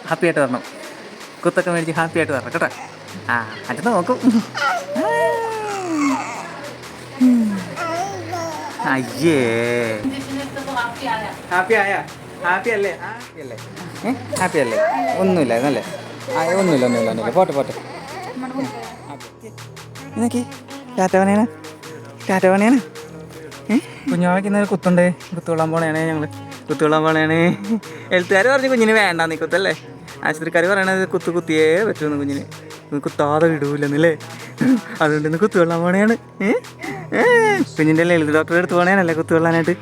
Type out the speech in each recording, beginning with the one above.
Happy ആയിട്ട് വരണം. കുത്തൊക്കെ മേടിച്ച് ഹാപ്പി ആയിട്ട് വരണം കേട്ടോ. ആ അച്ഛൻ നോക്കും. അയ്യേ ഹാപ്പി ആയാ? ഹാപ്പി അല്ലേ? ഹാപ്പി അല്ലേ? ഹാപ്പി അല്ലേ? ഒന്നുമില്ല എന്നല്ലേ? ഒന്നുമില്ല. പോട്ടെ. നോക്കി ടാറ്റ പണിയാണ്. കുഞ്ഞാവയ്ക്ക് ഇന്നൊരു കുത്തുകൊള്ളാൻ പോണേണ് ഞങ്ങൾ. എഴുത്തുകാർ പറഞ്ഞു കുഞ്ഞിന് വേണ്ട നീ കുത്തല്ലേ. ആശുപത്രിക്കാർ പറയണത് കുത്തിയേ പറ്റുമെന്ന് കുഞ്ഞിന്. കുത്താതെ വിടൂലെന്നല്ലേ. അതുകൊണ്ട് ഇന്ന് കുത്തുകൊള്ളാൻ പോണേയാണ്. കുഞ്ഞിൻ്റെ ലളിത ഡോക്ടറെ എടുത്ത് പോണേനല്ലേ കുത്തുകൊള്ളാനായിട്ട്.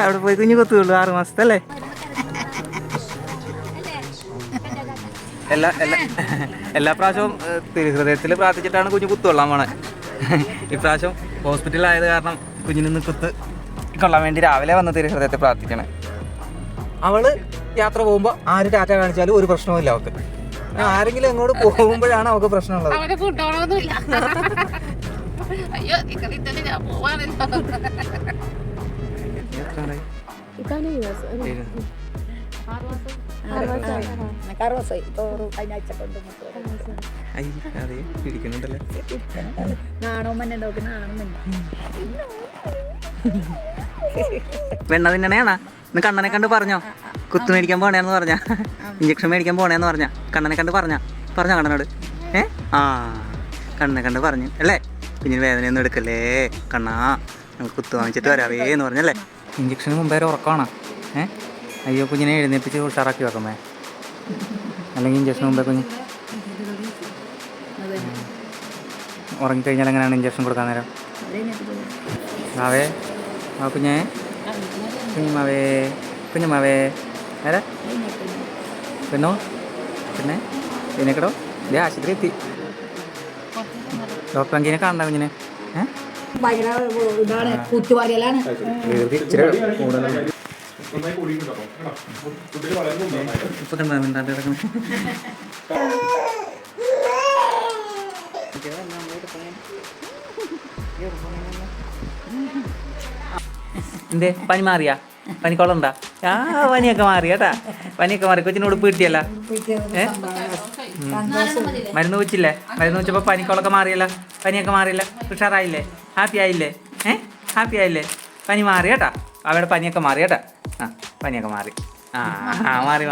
അവിടെ പോയി കുഞ്ഞ് കുത്തുകൊള്ളു 6 മാസത്തല്ലേ. എല്ലാ പ്രാവശ്യവും തിരുഹൃദയത്തിൽ പ്രാർത്ഥിച്ചിട്ടാണ് കുഞ്ഞ് കുത്തുകൊള്ളാൻ പോണേ. ഇപ്രാവശ്യം ഹോസ്പിറ്റലിലായത് കാരണം കുഞ്ഞിന് കുത്ത് കൊള്ളാൻ വേണ്ടി രാവിലെ വന്ന് തിരുഹൃദയത്തെ പ്രാർത്ഥിക്കണേ. അവള് യാത്ര പോകുമ്പോൾ ആര് ടാറ്റ കാണിച്ചാലും ഒരു പ്രശ്നവുമില്ല അവൾക്ക്. ആരെങ്കിലും എങ്ങോട്ട് പോകുമ്പോഴാണ് അവൾക്ക് പ്രശ്നമുള്ളത്. പിടിക്കുന്നുണ്ടല്ലേ. വെണ്ണ തിന്നണേണ ഇന്ന് കണ്ണനെ കണ്ട് പറഞ്ഞോ കുത്തു മേടിക്കാൻ പോണേന്ന് പറഞ്ഞ, ഇഞ്ചക്ഷൻ മേടിക്കാൻ പോണേന്ന് പറഞ്ഞ കണ്ണനെ കണ്ട് പറഞ്ഞോ കണ്ണനോട്. ആ കണ്ണനെ കണ്ട് പറഞ്ഞു അല്ലേ. കുഞ്ഞിന് വേദനയൊന്നും എടുക്കല്ലേ കണ്ണാ, നമുക്ക് കുത്തു വാങ്ങിച്ചിട്ട് വരാവേ എന്ന് പറഞ്ഞല്ലേ. ഇഞ്ചക്ഷന് മുമ്പേ ഉറക്കമാണ്. അയ്യോ കുഞ്ഞിനെ എഴുന്നേപ്പിച്ച് ഉഷാറാക്കി വെക്കമേ. അല്ലെങ്കിൽ ഇഞ്ചക്ഷന് മുമ്പേ കുഞ്ഞ് ഉറങ്ങിക്കഴിഞ്ഞാൽ എങ്ങനെയാണ് ഇഞ്ചക്ഷൻ കൊടുക്കാൻ നേരം? മാവേ കുഞ്ഞുമാവേ ആരാ പെണ്ണോ പിന്നെ എഴുന്നേക്കടോ. ഇതേ ആശുപത്രി എത്തി. ഡോക്ടർ അങ്കിനെ കാണണ്ട കുഞ്ഞിനെ. ഇപ്പൊ കണ്ടാ മിണ്ടാണ്ട് കിടക്കണേ. എന്തേ പനി മാറിയാ? പനിക്കോളുണ്ടാ? പനിയൊക്കെ മാറി കേട്ടാ. പനിയൊക്കെ മാറി. കൊച്ചിനോട് കിട്ടിയല്ല. മരുന്ന് വെച്ചില്ലേ? മരുന്ന് വെച്ചപ്പോൾ പനിക്കോളൊക്കെ മാറിയല്ല. പനിയൊക്കെ മാറിയില്ല. ഉഷാറായില്ലേ? ഹാപ്പി ആയില്ലേ? പനി മാറി കേട്ടാ. അവിടെ പനിയൊക്കെ മാറി കേട്ടാ. പനിയൊക്കെ മാറി. മാറി